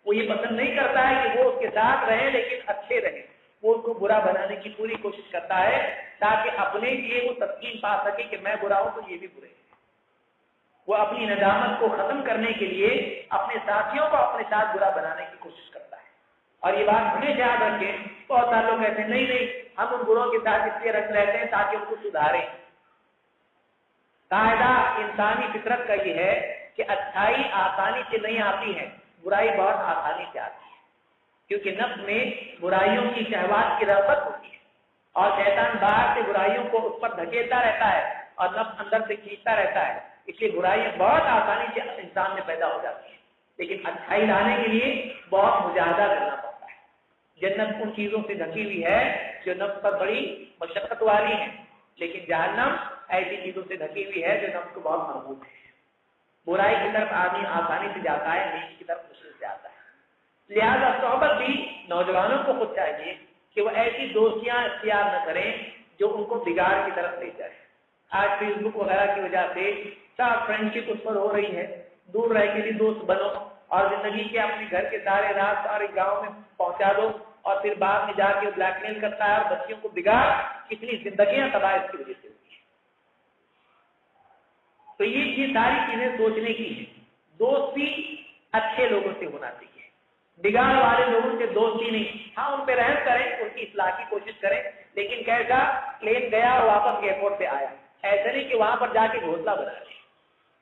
D: وہ یہ پسند نہیں کرتا ہے کہ وہ اس کے ساتھ رہیں لیکن اچھے رہیں. وہ اس کو برا بنانے کی پوری کوشش کرتا ہے تاکہ اپنے لیے وہ تسکین پا سکے کہ میں برا ہوں تو یہ بھی برے ہیں. وہ اپنی ندامت کو ختم کرنے کے لیے اپنے ساتھیوں کو اپنے ساتھ برا بنانے کی کوشش کرتا ہے. اور یہ بات ہمیں یاد رکھیں، بہت سارے لوگ کہتے ہیں نہیں ہم ان بروں کے ساتھ اس لیے رکھ لیتے ہیں تاکہ ان کو سدھاریں. قاعدہ انسانی فطرت کا یہ ہے کہ اچھائی آسانی سے نہیں آتی ہے، برائی بہت آسانی سے آتی ہے، کیونکہ نفس میں برائیوں کی شہوات کی رغبت ہوتی ہے اور شیطان باہر سے برائیوں کو اس پر دھکیلتا رہتا ہے اور نفس اندر سے کھینچتا رہتا ہے. اس لیے برائیاں بہت آسانی سے انسان میں پیدا ہو جاتی ہیں، لیکن اچھائی لانے کے لیے بہت مجاہدہ کرنا پڑتا ہے. جنت ان چیزوں سے ڈھکی ہوئی ہے جو نفس پر بڑی مشقت والی ہیں، لیکن جہنم ایسی چیزوں سے ڈھکی ہوئی ہے جو نفس کو بہت مربوط ہے. برائی کی طرف آدمی آسانی سے جاتا ہے، نیکی کی طرف مشکل سے آتا ہے. لہذا صحبت بھی نوجوانوں کو خود چاہیے کہ وہ ایسی دوستیاں اختیار نہ کریں جو ان کو بگاڑ کی طرف لے جائے. آج فیس بک وغیرہ کی وجہ سے سب فرینڈشپ اس پر ہو رہی ہے. دور رہ کے بھی دوست بنو اور زندگی کے اپنے گھر کے سارے راز سارے گاؤں میں پہنچا دو اور پھر بعد میں جا کے بلیک میل کرتا ہے اور بچیوں کو بگاڑ، کتنی زندگیاں تباہ اس کی وجہ سے ہوتی ہیں. تو یہ ساری چیزیں سوچنے کی ہیں. دوستی اچھے لوگوں سے ہونا چاہیے، بگاڑ والے لوگوں سے دوستی نہیں. ہاں ان پہ رحم کریں، ان کی اصلاح کی کوشش کریں، لیکن کیسا پلین گیا اور واپس ایئرپورٹ سے آیا، ایسا نہیں کہ وہاں پر جا کے گھونسلہ بنا لے.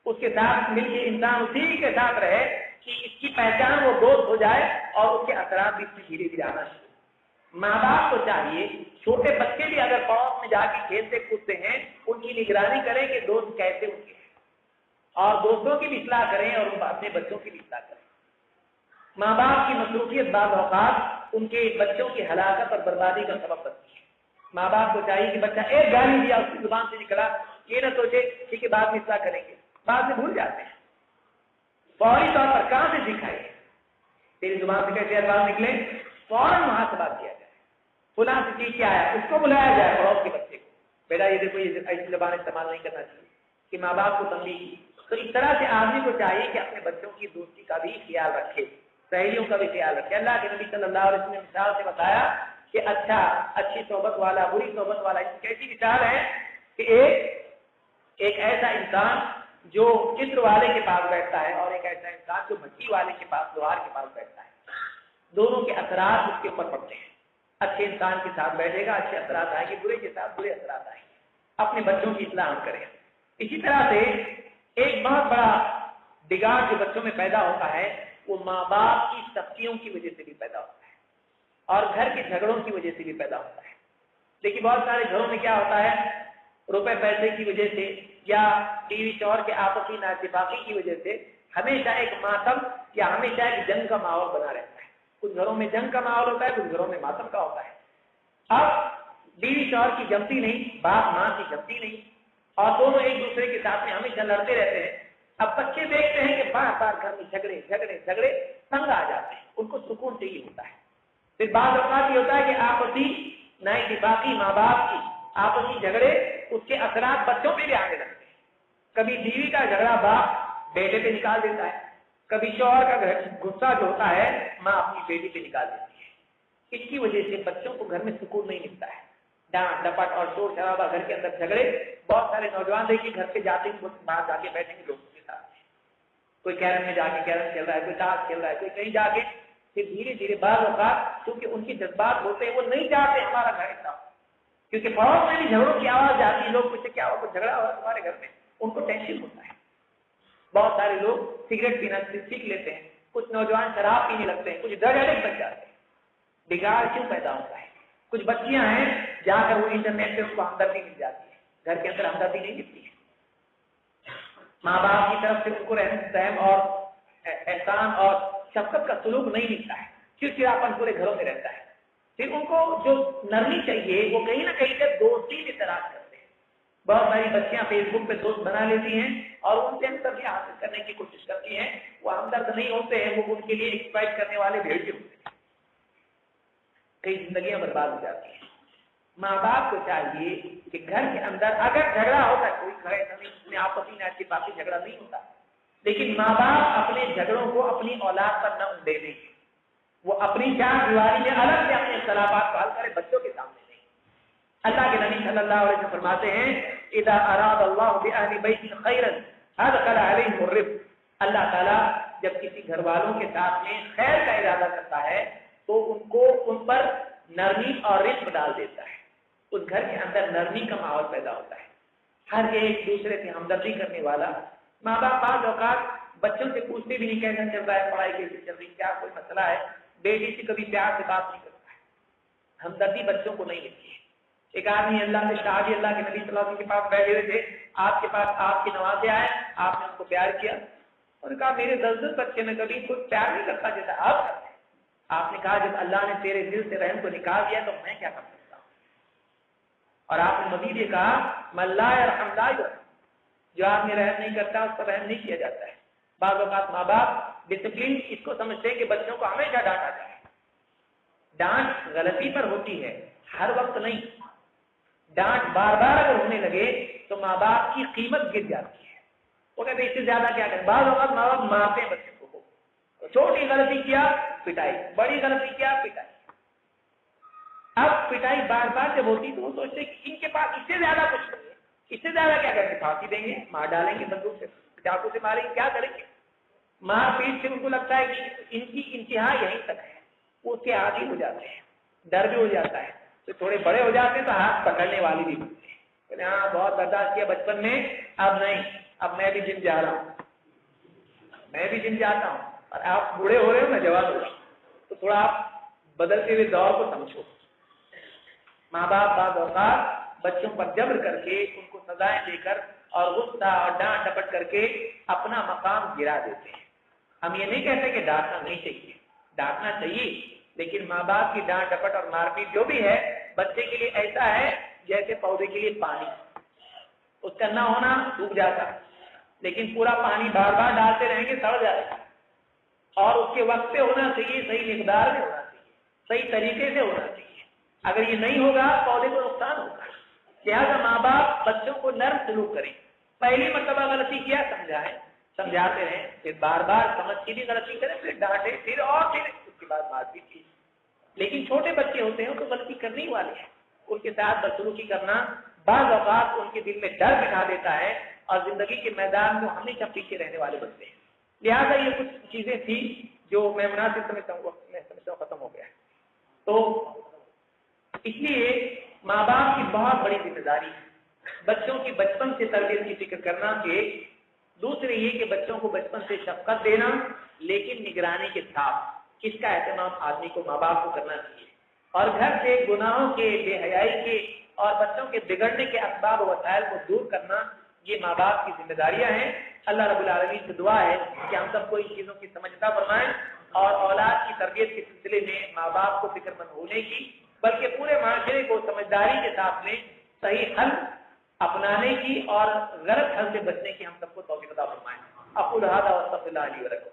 D: اس کے ساتھ مل کے انسان اسی کے ساتھ رہے کہ اس کی پہچان وہ دوست ہو جائے اور اس کے اثرات بھی اس میں دھیرے دھیرے آنا شروع. ماں باپ کو چاہیے چھوٹے بچے بھی اگر پڑوس میں جا کے کھیلتے کودتے ہیں ان کی نگرانی کریں کہ دوست کیسے ان کے ہیں، اور دوستوں کی بھی اصلاح کریں اور اپنے بچوں کی بھی اصلاح کریں. ماں باپ کی مصروفیت بعض اوقات ان کے بچوں کی ہلاکت اور بربادی کا سبب بنتی ہے. ماں باپ کو چاہیے کہ بچہ ایک گالی دیا اس کی زبان سے نکلا، یہ نہ سوچے ٹھیک ہے بعد میں اصلاح کریں گے، بعد میں بھول جاتے ہیں. فوری طور پر کہاں سے سکھائے تیری زبان سے کیسے الفاظ نکلے، فوراً محاسبہ کیا جائے. فلاں سے سیکھ کے آیا اس کو بلایا جائے پڑوس کے بچے کو، بیٹا یہ دیکھو یہ ایسی زبان استعمال نہیں کرنا چاہیے، کہ ماں باپ کو تنبیہ کی. تو اس طرح سے آدمی کو چاہیے کہ اپنے بچوں کی دوستی کا بھی خیال رکھے، سہیلیوں کا بھی خیال رکھے. اللہ کے نبی صلی اللہ علیہ وسلم نے مثال سے بتایا کہ اچھی صحبت والا بری صحبت والا. اس کیسی مثال ہے کہ ایک ایسا انسان جو چتر والے کے پاس بیٹھتا ہے اور ایک ایسا انسان جو بھٹی والے کے پاس لوہار کے پاس بیٹھتا ہے. دونوں کے اثرات اس کے اوپر پڑتے ہیں. اچھے انسان کے ساتھ بیٹھے گا اچھے اثرات آئیں گے، برے کے ساتھ برے اثرات آئیں گے. اپنے بچوں کی اصلاح کریں. اسی طرح سے ایک بہت بڑا بگاڑ جو بچوں میں پیدا ہوتا ہے وہ ماں باپ کی سختیوں کی وجہ سے بھی پیدا ہوتا ہے اور گھر کے جھگڑوں کی وجہ سے بھی پیدا ہوتا ہے. لیکن بہت سارے گھروں میں کیا ہوتا ہے، روپے پیسے کی وجہ سے یا بیوی شوہر کے آپسی نااتفاقی کی وجہ سے ہمیشہ ایک ماتم یا ہمیشہ ایک جنگ کا ماحول بنا رہتا ہے. کچھ گھروں میں جنگ کا ماحول ہوتا ہے، کچھ گھروں میں ماتم کا ہوتا ہے. اب بیوی شوہر کی جمتی نہیں، باپ ماں کی جمتی نہیں، اور دونوں ایک دوسرے کے ساتھ میں ہمیشہ لڑتے رہتے ہیں. اب بچے دیکھتے ہیں کہ بار بار گھر میں جھگڑے جھگڑے جھگڑے تنگ آ جاتے ہیں، ان کو سکون چاہیے ہوتا ہے. پھر بعض اوقات یہ ہوتا ہے کہ آپسی نااتفاقی ماں باپ کی آپسی جھگڑے اس کے اثرات بچوں پہ بھی آنے لگتے ہیں. کبھی بیوی کا جھگڑا باپ بیٹے پہ نکال دیتا ہے، کبھی شوہر کا غصہ جو ہوتا ہے ماں اپنی بیٹی پہ نکال دیتی ہے. اس کی وجہ سے بچوں کو گھر میں سکون نہیں ملتا ہے. ڈانٹ ڈپٹ اور شور شرابہ، گھر کے اندر جھگڑے. بہت سارے نوجوان دیکھیے گھر پہ جاتے ہیں باہر جا کے بیٹھیں گے دوستوں کے ساتھ، کوئی کیرم میں جا کے کیرم کھیل رہا ہے، کوئی تاش کھیل رہا ہے، کوئی کہیں جا کے. پھر دھیرے دھیرے بعض اوقات کیونکہ ان کی جذبات ہوتے ہیں وہ نہیں چاہتے ہمارا گھر ایسا، کیونکہ پڑوس میں بھی جھگڑوں کی آواز جاتی ہے. لوگ پوچھتے کیا ہو، کچھ جھگڑا ہوا تمہارے گھر میں، ان کو ٹینشن ہوتا ہے. بہت سارے لوگ سگریٹ پینا سیکھ لیتے ہیں، کچھ نوجوان شراب پینے لگتے ہیں، کچھ ڈرگ ایڈکٹ بن جاتے ہیں. بگاڑ کیوں پیدا ہوتا ہے؟ کچھ بچیاں ہیں جا کر وہ انٹرنیٹ پہ ان کو ہمدردی مل جاتی ہے، گھر کے اندر ہمدردی نہیں ملتی ہے، ماں باپ کی طرف سے ان کو رحم اور احسان اور شفقت کا سلوک نہیں ملتا ہے، چڑچڑاپن پورے گھروں میں رہتا ہے۔ پھر ان کو جو نرمی چاہیے وہ کہیں نہ کہیں سے دوستی کی تلاش کرتے ہیں۔ بہت ساری بچیاں فیس بک پہ دوست بنا لیتی ہیں اور ان سے ہمدردی حاصل کرنے کی کوشش کرتی ہیں، وہ ہمدرد نہیں ہوتے ہیں، وہ ان کے لیے ایکسپلائٹ کرنے والے بھیڑ ہوتے ہیں، کئی زندگیاں برباد ہو جاتی ہیں۔ ماں باپ کو چاہیے کہ گھر کے اندر اگر جھگڑا ہوتا ہے، کوئی گھر ایسا نہیں جس میں آپسی نہ کی باقی جھگڑا نہیں ہوتا، لیکن ماں باپ اپنے جھگڑوں کو اپنی اولاد پر نہ انڈے دیں، وہ اپنی چار دیواری میں الگ سے اپنے اختلافات کو حل کرے، بچوں کے سامنے نہیں۔ اللہ کے نبی صلی اللہ علیہ وسلم فرماتے ہیں اذا اراد اللہ بأہل بیت خیرا ادخل علیہم الرفق، اللہ تعالیٰ جب کسی گھر والوں کے ساتھ میں خیر کا ارادہ کرتا ہے تو ان پر نرمی اور رزق ڈال دیتا ہے، اس گھر کے اندر نرمی کا ماحول پیدا ہوتا ہے، ہر ایک دوسرے سے ہمدردی کرنے والا۔ ماں باپ بعض اوقات بچوں سے پوچھتے بھی نہیں کیسا چل رہا ہے، پڑھائی کیسی چل رہی، کیا کوئی مسئلہ ہے، بیٹی سے کبھی پیار سے بات نہیں کرتا ہے، ہمدردی بچوں کو نہیں ملتی ہے۔ ایک آدمی اللہ سے شاہی اللہ کے نبی صلی اللہ علیہ وسلم کے پاس بیٹھے ہوئے تھے، آپ کے پاس آپ کے نوازے آئے، آپ نے ان کو پیار کیا، اور کہا میرے 10 بچے میں کبھی کوئی پیار نہیں کرتا جیسا آپ کرتے ہیں۔ آپ نے کہا جب اللہ نے تیرے دل سے رحم کو نکال دیا تو میں کیا کر سکتا ہوں؟ اور آپ نے مزید یہ کہا من لا یرحم لا یرحم، جو آدمی رحم نہیں کرتا اس پر رحم نہیں کیا جاتا ہے۔ بعض اوقات ماں باپ ڈسپلن اس کو سمجھتے ہیں کہ بچوں کو ہمیشہ ڈانٹا جائے، ڈانٹ غلطی پر ہوتی ہے، ہر وقت نہیں، ڈانٹ بار بار اگر ہونے لگے تو ماں باپ کی قیمت گر جاتی ہے، وہ کہتے ہیں اس سے زیادہ کیا کریں۔ بعض اوقات ماں باپ مارتے ہیں بچوں کو، چھوٹی غلطی کیا پٹائی، بڑی غلطی کیا پٹائی۔ اب پٹائی بار بار جب ہوتی تو وہ سوچتے کہ ان کے پاس اس سے زیادہ کچھ نہیں ہے، اس سے زیادہ کیا کریں گے، پھانسی دیں گے، مار ڈالیں گے، بندوق سے چاقو سے ماریں گے، کیا کریں گے۔ مار پیٹ سے ان کو لگتا ہے کہ ان کی انتہا یہیں تک ہے، وہ اس کے عادی ہو جاتے ہیں، ڈر بھی ہو جاتا ہے، تو تھوڑے بڑے ہو جاتے ہیں تو ہاتھ پکڑنے والی بھی ہوتے ہیں، ہاں بہت برداشت کیا بچپن میں، اب نہیں، اب میں بھی جم جا رہا ہوں، میں بھی جم جاتا ہوں، اور آپ بوڑھے ہو رہے ہو میں جوان ہو رہا ہوں، تو تھوڑا آپ بدلتے ہوئے دور کو سمجھو۔ ماں باپ بعض اوقات بچوں پر جبر کر کے ان کو سزائیں دے کر اور غصہ اور ڈانٹ ڈپٹ کر کے اپنا مقام گرا دیتے ہیں۔ ہم یہ نہیں کہتے کہ ڈانٹنا نہیں چاہیے، ڈانٹنا چاہیے، لیکن ماں باپ کی ڈانٹ ڈپٹ اور مار پیٹ جو بھی ہے بچے کے لیے ایسا ہے جیسے پودے کے لیے پانی، اس کا نہ ہونا ڈوب جاتا، لیکن پورا پانی بار بار ڈالتے رہیں گے سڑ جائے گا، اور اس کے وقت پہ ہونا چاہیے، صحیح مقدار میں ہونا چاہیے، صحیح طریقے سے ہونا چاہیے۔ اگر یہ نہیں ہوگا پودے کو نقصان ہوگا۔ لہٰذا ماں باپ بچوں کو نرم سلوک کریں، پہلی مرتبہ غلطی کیا سمجھائیں، سمجھاتے رہیں، پھر بار بار سمجھ کے بھی غلطی کریں، پھر ڈانٹے، پھر اور پھر اس کے بعد مار پیٹ کی۔ لیکن چھوٹے بچے ہوتے ہیں تو غلطی کرنے والے ہیں، ان کے ساتھ بدسلوکی کرنا بعض اوقات ان کے دل میں ڈر بٹھا دیتا ہے اور زندگی کے میدان میں ہمیشہ پیچھے رہنے والے بنتے ہیں۔ لہٰذا یہ کچھ چیزیں تھیں جو میں مناسب سمجھتا ہوں، وقت میں سمجھتا ہوں ختم ہو گیا ہے۔ تو اس لیے ماں باپ کی بہت بڑی ذمہ داری ہے بچوں کی بچپن سے تربیت کی فکر کرنا، کہ دوسرے یہ کہ بچوں کو بچپن سے شفقت دینا، لیکن نگرانی کے ساتھ اس کا اہتمام آدمی کو ماں باپ کو کرنا چاہیے، اور گھر سے گناہوں کے، بے حیائی کے اور بچوں کے بگڑنے کے اسباب و وسائل کو دور کرنا یہ ماں باپ کی ذمہ داریاں ہیں۔ اللہ رب العالمین سے دعا ہے کہ ہم سب کو ان چیزوں کی سمجھتا فرمائیں اور اولاد کی تربیت کے سلسلے میں ماں باپ کو فکر مند ہونے کی، بلکہ پورے معاشرے کو سمجھداری کے ساتھ میں صحیح حل اپنانے کی اور غلط حل سے بچنے کی ہم سب کو توفیق عطا فرمائیں۔ اقول ھذا واستغفر اللہ لی ولکم۔